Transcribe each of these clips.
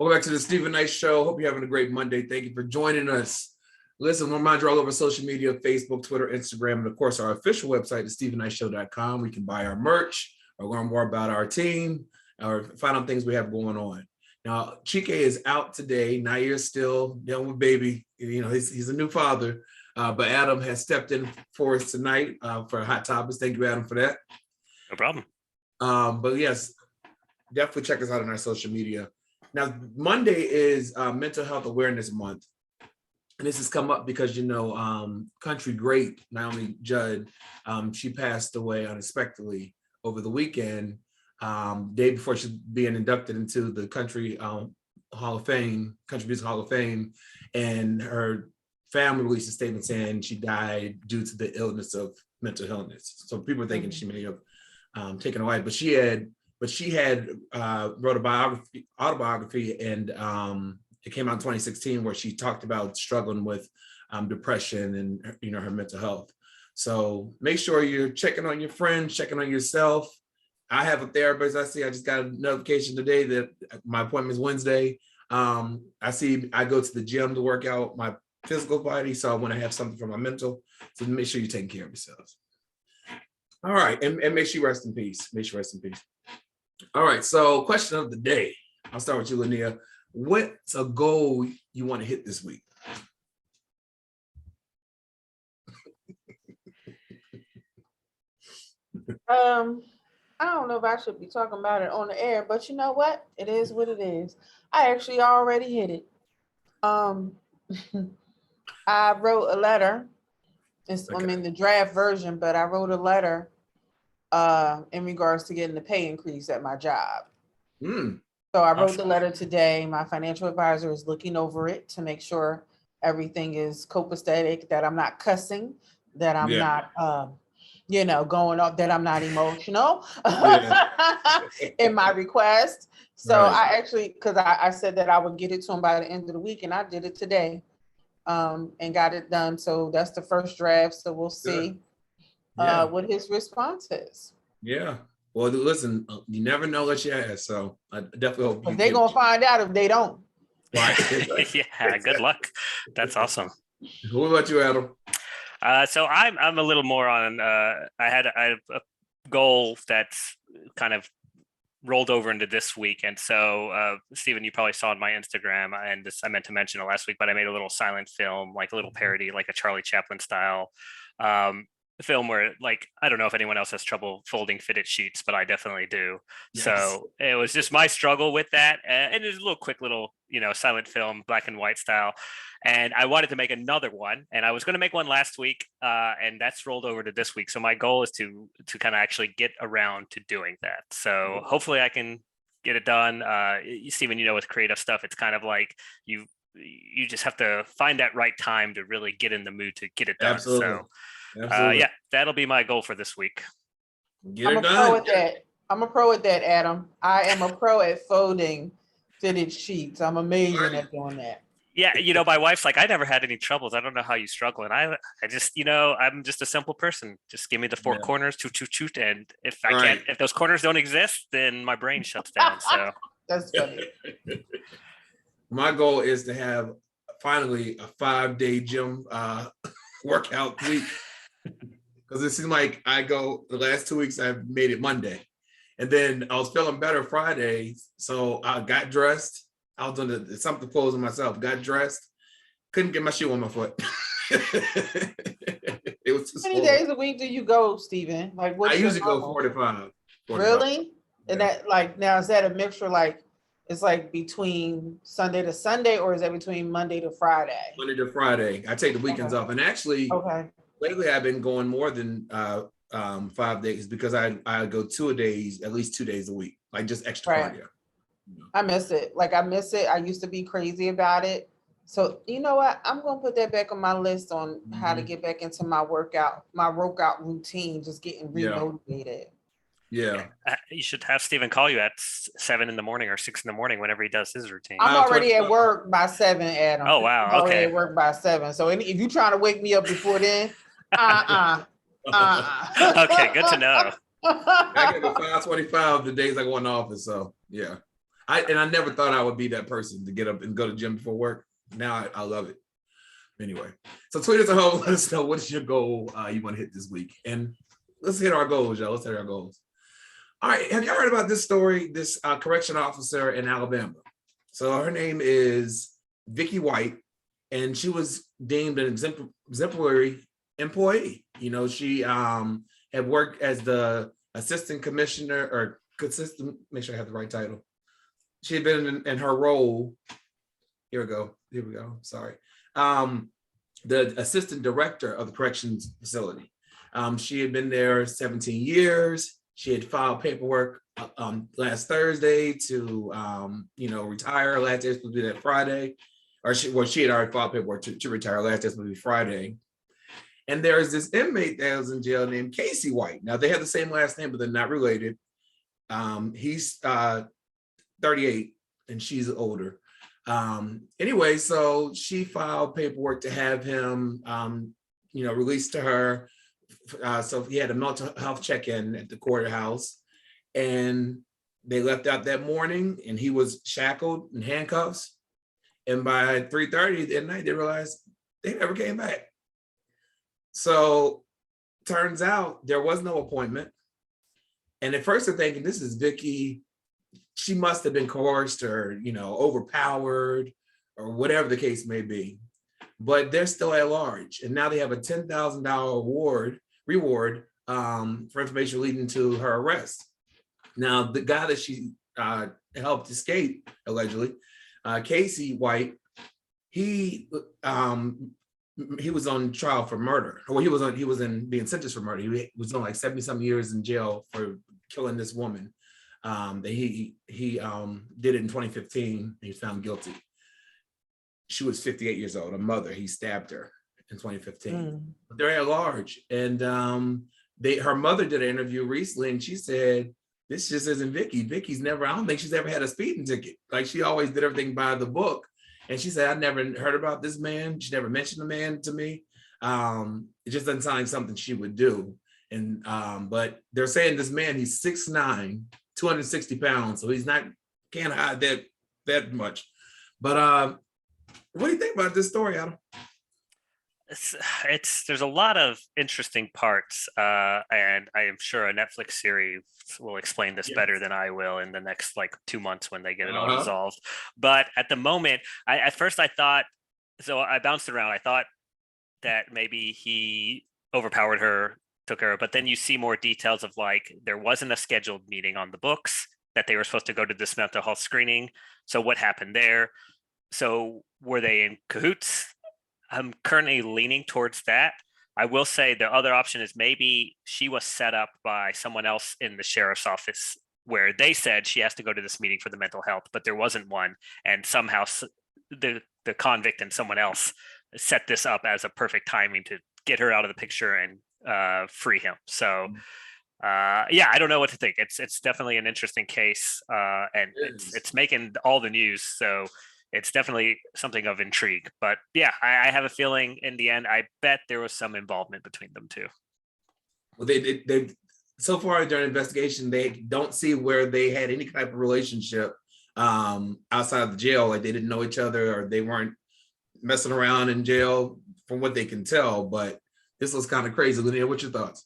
Welcome back to the Stephen Knight Show. Hope you're having a great Monday. Thank you for joining us. Listen, remind you all over social media, Facebook, Twitter, Instagram, and of course, our official website is StephenKnightShow.com. We can buy our merch or learn more about our team or find out things we have going on. Now, Chike is out today. Nayyir's still dealing with baby. You know, he's a new father. But Adam has stepped in for us tonight for Hot Topics. Thank you, Adam, for that. No problem. But yes, definitely check us out on our social media. Now, Monday is Mental Health Awareness Month. And this has come up because, you know, country great Naomi Judd, she passed away unexpectedly over the weekend, day before she's being inducted into the Country Hall of Fame, Country Music Hall of Fame. And her family released a statement saying she died due to the illness of mental illness. So people are thinking she may have taken a life, but she had wrote a autobiography, and it came out in 2016 where she talked about struggling with depression and, you know, her mental health. So make sure you're checking on your friends, checking on yourself. I have a therapist. I just got a notification today that my appointment is Wednesday. I go to the gym to work out my physical body. So I want to have something for my mental. So make sure you're taking care of yourselves. All right. And make sure you rest in peace. Make sure you rest in peace. All right. So question of the day. I'll start with you, Lynia. What's a goal you want to hit this week? I don't know if I should be talking about it on the air, but you know what? It is what it is. I actually already hit it. I wrote a letter. I'm in the draft version, but I wrote a letter in regards to getting the pay increase at my job. So I wrote the letter today. My financial advisor is looking over it to make sure everything is copacetic, that I'm not cussing, that I'm not, going up, that I'm not emotional in my request. So I actually, because I said that I would get it to him by the end of the week, and I did it today and got it done. So that's the first draft. So we'll see what his response is. Yeah. Well, listen, you never know unless you ask. So I definitely hope they're going to find out if they don't. Right. Yeah, good luck. That's awesome. What about you, Adam? So I'm a little more on, I had a goal that's kind of rolled over into this week. And so, Stephen, you probably saw on my Instagram, and I meant to mention it last week, but I made a little silent film, like a little parody, like a Charlie Chaplin style film where, like, I don't know if anyone else has trouble folding fitted sheets, but I definitely do. Yes. So it was just my struggle with that. And it's a little quick little, silent film, black and white style. And I wanted to make another one, and I was going to make one last week, and that's rolled over to this week. So my goal is to kind of actually get around to doing that. So hopefully I can get it done. Stephen, with creative stuff, it's kind of like you just have to find that right time to really get in the mood to get it done. Absolutely. So yeah, that'll be my goal for this week. Get it done. I'm a pro at that, Adam. I am a pro at folding fitted sheets. I'm amazing at doing that. Yeah, my wife's like, I never had any troubles. I don't know how you struggle. And I just, I'm just a simple person. Just give me the four corners, toot. And if I can't, if those corners don't exist, then my brain shuts down. So that's funny. My goal is to have finally a 5-day gym workout week. Because it seemed like the last 2 weeks I've made it Monday. And then I was feeling better Friday. So I got dressed. I was doing something clothes on myself, got dressed, couldn't get my shoe on my foot. It was too How many days a week do you go, Stephen? Like, I usually go 45. Really? Yeah. And that, now, is that a mixture, it's between Sunday to Sunday, or is that between Monday to Friday? Monday to Friday. I take the weekends off. And actually, lately I've been going more than 5 days because I go at least 2 days a week, like just extra cardio. I miss it. I used to be crazy about it. So you know what? I'm gonna put that back on my list on how to get back into my workout routine, just getting remotivated. Yeah. You should have Stephen call you at 7 in the morning or 6 in the morning whenever he does his routine. I'm already at work by 7, Adam. Oh wow. I'm already at work by 7. So if you're trying to wake me up before then, Okay, good to know. I get the 5:25 the days I go in the office. So yeah. I never thought I would be that person to get up and go to the gym before work. Now I love it. Anyway, so tweet us at home. Let us know what's your goal you want to hit this week. And let's hit our goals, y'all. Let's hit our goals. All right. Have y'all heard about this story? This correction officer in Alabama. So her name is Vicky White, and she was deemed an exemplary employee. You know, she had worked as the assistant commissioner or consistent, make sure I have the right title. She had been in her role. Here we go. Sorry. The assistant director of the corrections facility. She had been there 17 years. She had filed paperwork last Thursday to, retire. Last day was supposed to be that Friday. She had already filed paperwork to retire. Last day was supposed to be Friday. And there is this inmate that was in jail named Casey White. Now, they have the same last name, but they're not related. He's 38 and she's older. Anyway, so she filed paperwork to have him, released to her. So he had a mental health check-in at the courthouse, and they left out that morning, and he was shackled in handcuffs. And by 3:30 at night, they realized they never came back. So turns out there was no appointment. And at first they're thinking, this is Vicky. She must have been coerced or, overpowered or whatever the case may be. But they're still at large. And now they have a $10,000 reward for information leading to her arrest. Now, the guy that she helped escape, allegedly, Casey White, he was on trial for murder. Well, he was being sentenced for murder. He was on like 70-some years in jail for killing this woman. That he did it in 2015. He was found guilty. She was 58 years old, a mother. He stabbed her in 2015. But they're at large. And her mother did an interview recently, and she said, this just isn't Vicky. Vicky's I don't think she's ever had a speeding ticket. Like, she always did everything by the book. And she said, I never heard about this man. She never mentioned the man to me. It just doesn't sound like something she would do. And but they're saying this man, he's 6'9", 260 pounds. So he's can't hide that much. But what do you think about this story, Adam? There's a lot of interesting parts, and I am sure a Netflix series will explain this better than I will in the next 2 months when they get it all resolved. But at the moment, at first I thought, so I bounced around. I thought that maybe he overpowered her, took her, but then you see more details of there wasn't a scheduled meeting on the books, that they were supposed to go to this mental health screening. So what happened there? So were they in cahoots? I'm currently leaning towards that. I will say the other option is maybe she was set up by someone else in the sheriff's office, where they said she has to go to this meeting for the mental health, but there wasn't one. And somehow the convict and someone else set this up as a perfect timing to get her out of the picture and free him. So I don't know what to think. It's definitely an interesting case, and it's making all the news. So it's definitely something of intrigue. But yeah, I have a feeling in the end, I bet there was some involvement between them too. Well, they so far during investigation, they don't see where they had any type of relationship outside of the jail. Like, they didn't know each other, or they weren't messing around in jail, from what they can tell. But this was kind of crazy. Lynia, what's your thoughts?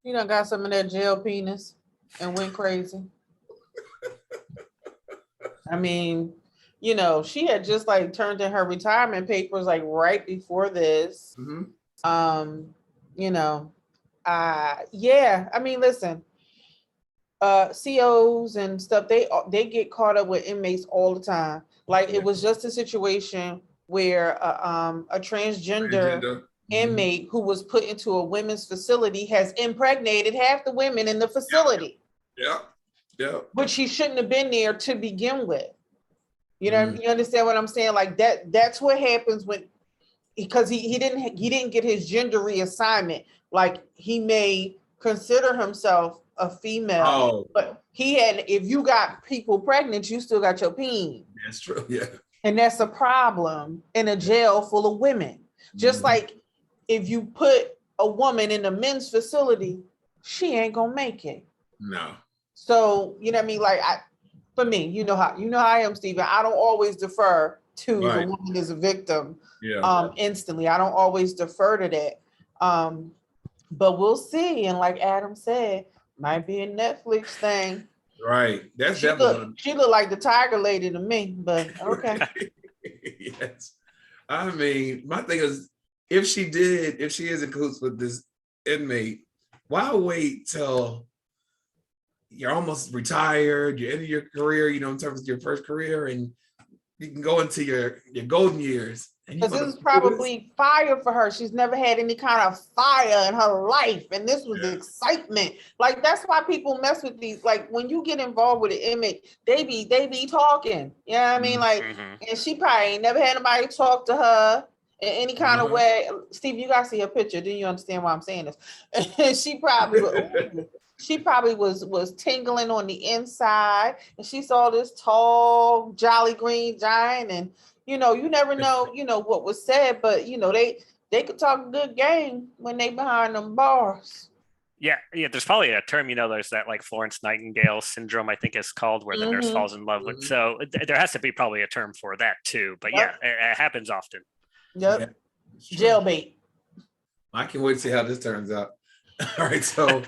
You done got some of that jail penis and went crazy. I mean, she had just turned in her retirement papers right before this. I mean, listen, COs and stuff, they get caught up with inmates all the time. It was just a situation where a transgender inmate who was put into a women's facility has impregnated half the women in the facility. Yeah. But she shouldn't have been there to begin with. You know, you understand what I'm saying? That's what happens because he didn't get his gender reassignment. He may consider himself a female, but if you got people pregnant, you still got your peen. That's true. Yeah. And that's a problem in a jail full of women. Just like if you put a woman in a men's facility, she ain't gonna make it. No. So, you know what I mean? Like for me, you know how I am, Stephen. I don't always defer to the Right. woman as a victim Yeah. instantly. I don't always defer to that. But we'll see. And like Adam said, might be a Netflix thing. Right. That's She definitely looked like the tiger lady to me, but okay. yes. I mean, my thing is, if she is in cahoots with this inmate, why wait till you're almost retired, you're in your career, you know, in terms of your first career, and you can go into your golden years. Because this is probably fire for her. She's never had any kind of fire in her life. And this was the excitement. Like, that's why people mess with these. Like, when you get involved with an inmate, they be talking. You know what I mean? Like, and she probably ain't never had anybody talk to her in any kind of way. Steve, you gotta see her picture. Then you understand why I'm saying this. And she probably was tingling on the inside. And she saw this tall, jolly green giant. And you know, you never know, you know, what was said, but you know, they could talk a good game when they behind them bars. Yeah. There's probably a term, you know, there's that like Florence Nightingale syndrome, I think it's called, where the nurse falls in love with. So there has to be probably a term for that too. But yeah, it happens often. Yep. Yeah, jailbait. I can't wait to see how this turns out. All right. So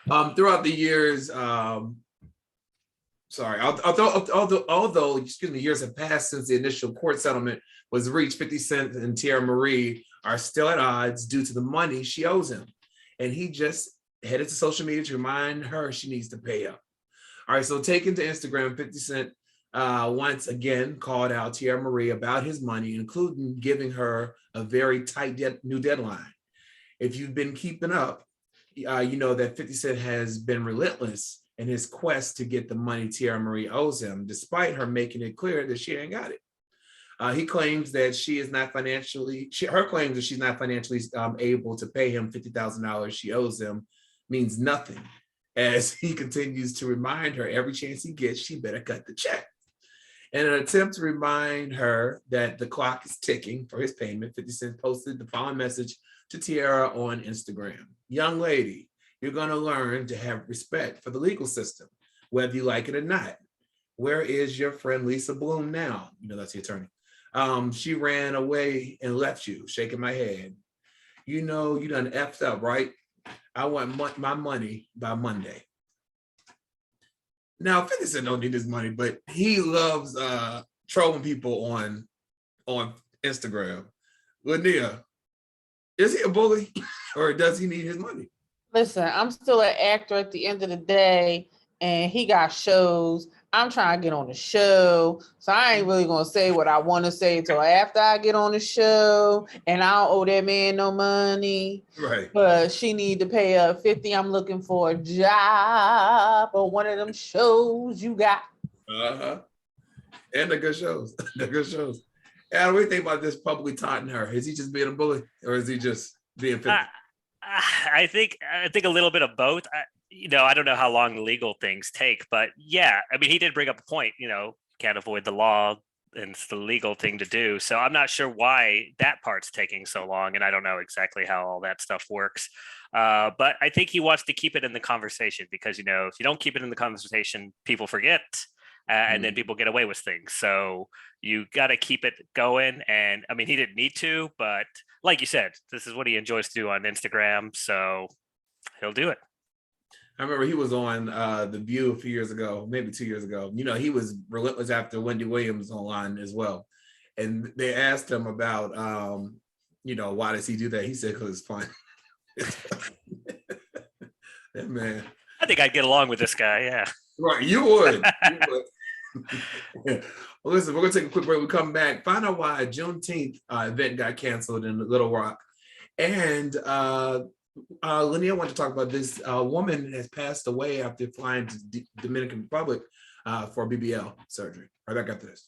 throughout the years, although excuse me, years have passed since the initial court settlement was reached, 50 Cent and Teairra Mari are still at odds due to the money she owes him. And he just headed to social media to remind her she needs to pay up. All right, so taken to Instagram, 50 Cent once again called out Teairra Mari about his money, including giving her a very tight new deadline. If you've been keeping up, you know that 50 Cent has been relentless in his quest to get the money Teairra Mari owes him, despite her making it clear that she ain't got it. He claims that she's not financially able to pay him $50,000 she owes him means nothing, as he continues to remind her every chance he gets, she better cut the check. In an attempt to remind her that the clock is ticking for his payment, 50 Cent posted the following message to Teairra on Instagram. Young lady, you're going to learn to have respect for the legal system, whether you like it or not. Where is your friend Lisa Bloom now? You know, that's the attorney. She ran away and left you, shaking my head. You know, you done effed up, right? I want my money by Monday. Now, 50 Cent don't need his money, but he loves trolling people on Instagram. Lynia, is he a bully or does he need his money? Listen, I'm still an actor at the end of the day, and he got shows. I'm trying to get on the show, so I ain't really gonna say what I want to say until after I get on the show, and I don't owe that man no money. Right. But she need to pay up 50. I'm looking for a job or one of them shows you got. And the good shows. The good shows. Adam, what do you think about this publicly taunting her? Is he just being a bully, or is he just being 50? I think a little bit of both. I don't know how long legal things take, but yeah, I mean, he did bring up a point. You know, can't avoid the law, and it's the legal thing to do. So I'm not sure why that part's taking so long, and I don't know exactly how all that stuff works. But I think he wants to keep it in the conversation because, you know, if you don't keep it in the conversation, people forget, and then people get away with things. So you got to keep it going. And I mean, he didn't need to, but like you said, this is what he enjoys to do on Instagram, so he'll do it. I remember he was on The View a few years ago, maybe 2 years ago. You know, he was relentless after Wendy Williams online as well. And they asked him about, you know, why does he do that? He said, because it's fun. That man. I think I'd get along with this guy, yeah. Right, you would. Yeah. Well, listen, we're going to take a quick break. We come back, find out why a Juneteenth event got canceled in Little Rock. And Lynia, I want to talk about this. Woman has passed away after flying to Dominican Republic for BBL surgery. Right back after this.